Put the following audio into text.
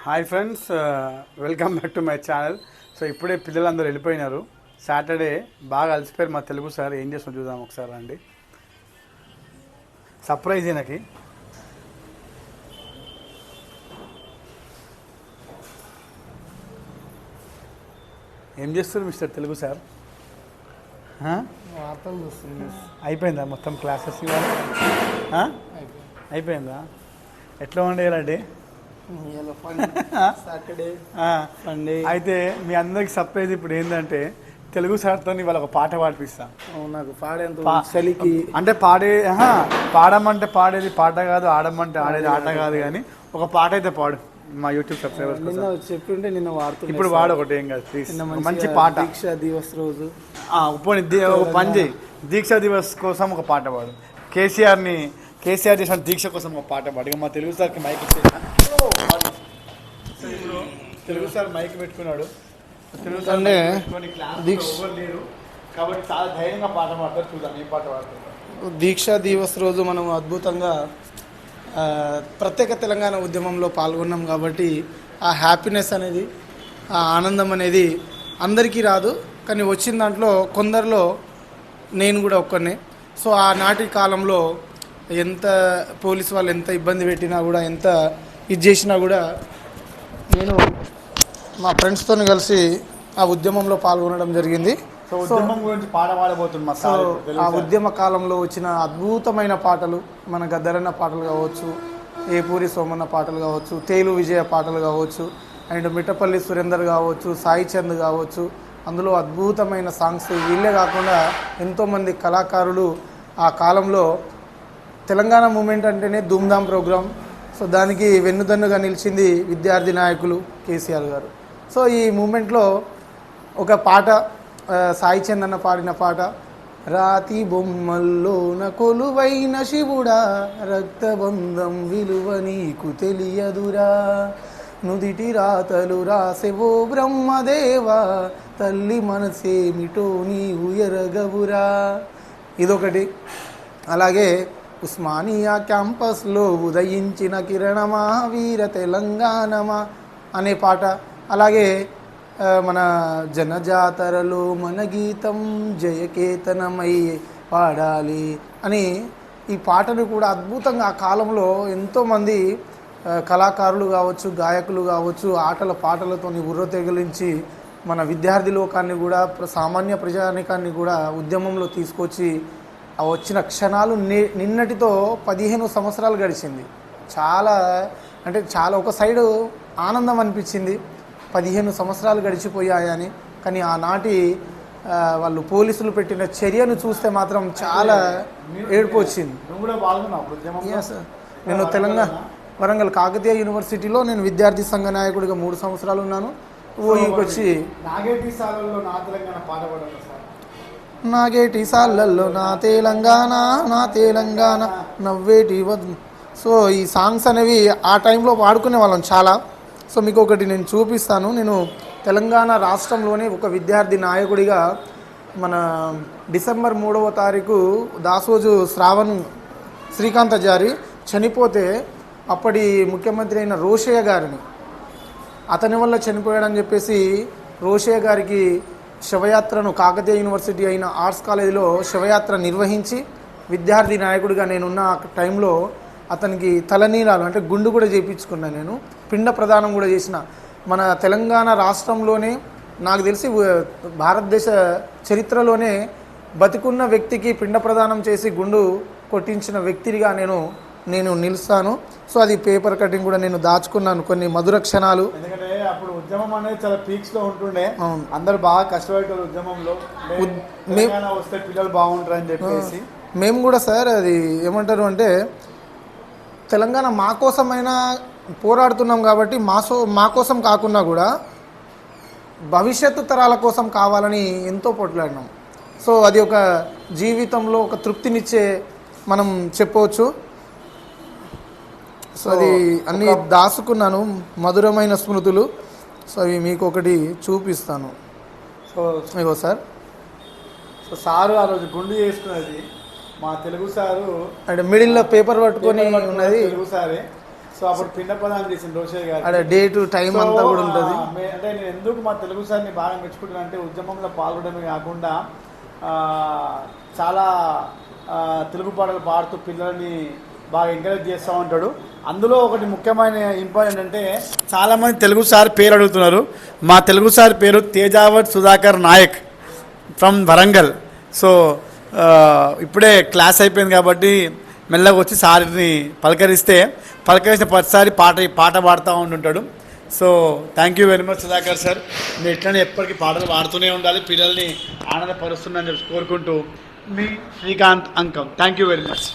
Hi friends, welcome back to my channel. So ఇప్పుడే పిల్లలందరూ వెళ్ళిపోయినారు. సాటర్డే బాగా అలసిపోయారు మా తెలుగు సార్. ఏం చేస్తాం చూద్దాం ఒకసారి అండి. సర్ప్రైజ్ ఈయనకి. ఏం చేస్తారు మిస్టర్ తెలుగు సార్? వార్తలు చూస్తుంది. అయిపోయిందా మొత్తం క్లాసెస్ ఇవాళ? అయిపోయిందా? ఎట్లా ఉండేయాలండి సాటర్డే సండే? అయితే మీ అందరికి సర్ప్రైజ్ ఇప్పుడు ఏంటంటే తెలుగు సార్తో ఇవాళ ఒక పాట పాడిపిస్తా. నాకు పాడేంత చలికి అంటే పాడమంటే పాడేది పాట కాదు, ఆడమంటే ఆడేది ఆట కాదు, కానీ ఒక పాట అయితే పాడు మా యూట్యూబ్ సబ్స్క్రైబర్స్. నిన్న చెప్పింటే నిన్న వాడుతుంది. ఇప్పుడు వాడు ఒకటి ఏం కాదు ప్లీజ్. మంచి పాట దీక్షా దివస్ రోజు ఒక పని చేయి, దీక్షా దివస్ కోసం ఒక పాట పాడు. కేసీఆర్ చేసిన దీక్ష కోసం ఒక పాట పాడు. ఇక మా తెలుగు సార్కి మైక్ ఇచ్చేసిన. తెలుగు సార్ మైక్ పెట్టుకున్నాడు. తెలుగు సార్ దీక్ష లేరు కాబట్టి చాలా ధైర్యంగా పాట పాడతారు. చూద్దాం ఏం పాట పాడతారు. దీక్షా దివస్ రోజు మనం అద్భుతంగా ప్రత్యేక తెలంగాణ ఉద్యమంలో పాల్గొన్నాం కాబట్టి ఆ హ్యాపీనెస్ అనేది, ఆ ఆనందం అనేది అందరికీ రాదు, కానీ వచ్చిన దాంట్లో కొందరిలో నేను కూడా ఒక్కనే. సో ఆనాటి కాలంలో ఎంత పోలీసు వాళ్ళు ఎంత ఇబ్బంది పెట్టినా కూడా, ఎంత ఇది చేసినా కూడా నేను మా ఫ్రెండ్స్తో కలిసి ఆ ఉద్యమంలో పాల్గొనడం జరిగింది. సో ఉద్యమం గురించి పాట పాడబోతున్నా. సో ఆ ఉద్యమ కాలంలో వచ్చిన అద్భుతమైన పాటలు, మన గద్దరన్న పాటలు కావచ్చు, ఏపూరి సోమన్న పాటలు కావచ్చు, తేలు విజయ పాటలు కావచ్చు, అండ్ మిట్టపల్లి సురేందర్ కావచ్చు, సాయి చంద్ కావచ్చు, అందులో అద్భుతమైన సాంగ్స్. వీళ్ళే కాకుండా ఎంతోమంది కళాకారులు ఆ కాలంలో తెలంగాణ మూమెంట్ అంటేనే ధూమ్ధామ్ ప్రోగ్రామ్. సో దానికి వెన్నుదన్నుగా నిలిచింది విద్యార్థి నాయకులు కేసీఆర్ గారు. సో ఈ మూమెంట్లో ఒక పాట సాయి చందన్న పాడిన పాట, రాతి బొమ్మల్లోన కొలువైన శివుడా, రక్తబంధం విలువ నీకు తెలియదురా, నుదిటి రాతలు రాసెవో బ్రహ్మదేవా, తల్లి మనసేమిటో నీవు ఎరగవురా. ఇదొకటి. అలాగే ఉస్మానియా క్యాంపస్లో ఉదయించిన కిరణమా, వీర తెలంగాణమా అనే పాట. అలాగే మన జనజాతరలో మన గీతం జయకేతనమై పాడాలి అని ఈ పాటను కూడా అద్భుతంగా ఆ కాలంలో ఎంతోమంది కళాకారులు కావచ్చు, గాయకులు కావచ్చు, ఆటల పాటలతో ఉర్ర తెగిలించి మన విద్యార్థి లోకాన్ని కూడా, సామాన్య ప్రజానికాన్ని కూడా ఉద్యమంలో తీసుకొచ్చి వచ్చిన క్షణాలు నిన్నటితో 15 సంవత్సరాలు గడిచింది. చాలా అంటే చాలా ఒక సైడు ఆనందం అనిపించింది, 15 సంవత్సరాలు గడిచిపోయాయని. కానీ ఆనాటి వాళ్ళు పోలీసులు పెట్టిన చర్యను చూస్తే మాత్రం చాలా ఏడుపు వచ్చింది. నేను తెలంగాణ వరంగల్ కాకతీయ యూనివర్సిటీలో నేను విద్యార్థి సంఘ నాయకుడిగా 3 సంవత్సరాలు ఉన్నాను. ఊరికి వచ్చి నాగేటి సాలల్లో నా తెలంగాణ పాట పాడారు సార్. నాగేటి సాలల్లో నా తెలంగాణ, నా తెలంగాణ నవ్వేటి సో ఈ సాంగ్స్ అనేవి ఆ టైంలో పాడుకునే వాళ్ళం చాలా. సో మీకు ఒకటి నేను చూపిస్తాను. నేను తెలంగాణ రాష్ట్రంలోనే ఒక విద్యార్థి నాయకుడిగా మన డిసెంబర్ 3వ తారీఖు దాసోజు శ్రీకాంతాచారి చనిపోతే అప్పటి ముఖ్యమంత్రి అయిన రోషయ్య గారిని, అతని వల్ల చనిపోయాడని చెప్పేసి రోషయ్య గారికి శవయాత్రను కాకతీయ యూనివర్సిటీ అయిన ఆర్ట్స్ కాలేజీలో శవయాత్ర నిర్వహించి విద్యార్థి నాయకుడిగా నేనున్న టైంలో అతనికి తలనీలాలు అంటే గుండు కూడా చేయించుకున్నాను. నేను పిండ ప్రదానం కూడా చేసిన. మన తెలంగాణ రాష్ట్రంలోనే నాకు తెలిసి భారతదేశ చరిత్రలోనే బతికున్న వ్యక్తికి పిండ ప్రదానం చేసి గుండు కొట్టించిన వ్యక్తిగా నేను నిలుస్తాను. సో అది పేపర్ కటింగ్ కూడా నేను దాచుకున్నాను, కొన్ని మధుర క్షణాలు. ఎందుకంటే అప్పుడు ఉద్యమం అనేది చాలా పీక్స్ లో ఉంటుండే, అందరు బాగా కష్టపడేటారు ఉద్యమంలో. వస్తే పిల్లలు బాగుంటారని చెప్పేసి మేము కూడా సార్ అది ఏమంటారు అంటే తెలంగాణ మా కోసమైనా పోరాడుతున్నాం కాబట్టి మా కోసం కాకుండా కూడా భవిష్యత్తు తరాల కోసం కావాలని ఎంతో పోట్లాడినాం. సో అది ఒక జీవితంలో ఒక తృప్తినిచ్చే మనం చెప్పవచ్చు. సో అది అన్నీ దాచుకున్నాను, మధురమైన స్మృతులు. సో అవి మీకు ఒకటి చూపిస్తాను. సో ఇగో సార్. సో సారు ఆ రోజు గుండు చేసుకున్నది మా తెలుగు సారు. అంటే మిడిల్లో పేపర్ పట్టుకొని ఉన్నది తెలుగు సారే. సో అప్పుడు పిండ ప్రదానం చేసింది రోషయ్య గారు. అదే డేటు టైం అంతా కూడా ఉంటుంది. అంటే నేను ఎందుకు మా తెలుగు సార్ని బాగా మెచ్చుకుంటున్నా అంటే ఉద్యమంలో పాల్గొనడమే కాకుండా చాలా తెలుగు పాటలు పాడుతూ పిల్లల్ని బాగా ఎంకరేజ్ చేస్తూ ఉంటాడు. అందులో ఒకటి ముఖ్యమైన ఇంపార్టెంట్ అంటే చాలామంది తెలుగు సార్ పేరు అడుగుతున్నారు. మా తెలుగు సార్ పేరు తేజావత్ సుధాకర్ నాయక్ ఫ్రమ్ వరంగల్. సో ఇప్పుడే క్లాస్ అయిపోయింది కాబట్టి మెల్లగా వచ్చి సార్ని పలకరిసిన ప్రతిసారి పాట పాడుతూ ఉంటుంటాడు. So thank you very much Sudhakar sir. మీరు ఇట్లనే ఎప్పటికీ పాటలు పాడుతూనే ఉండాలి, పిల్లల్ని ఆనందపరుస్తుందని చెప్పి కోరుకుంటూ మీ Srikanth Ankam. Thank you very much.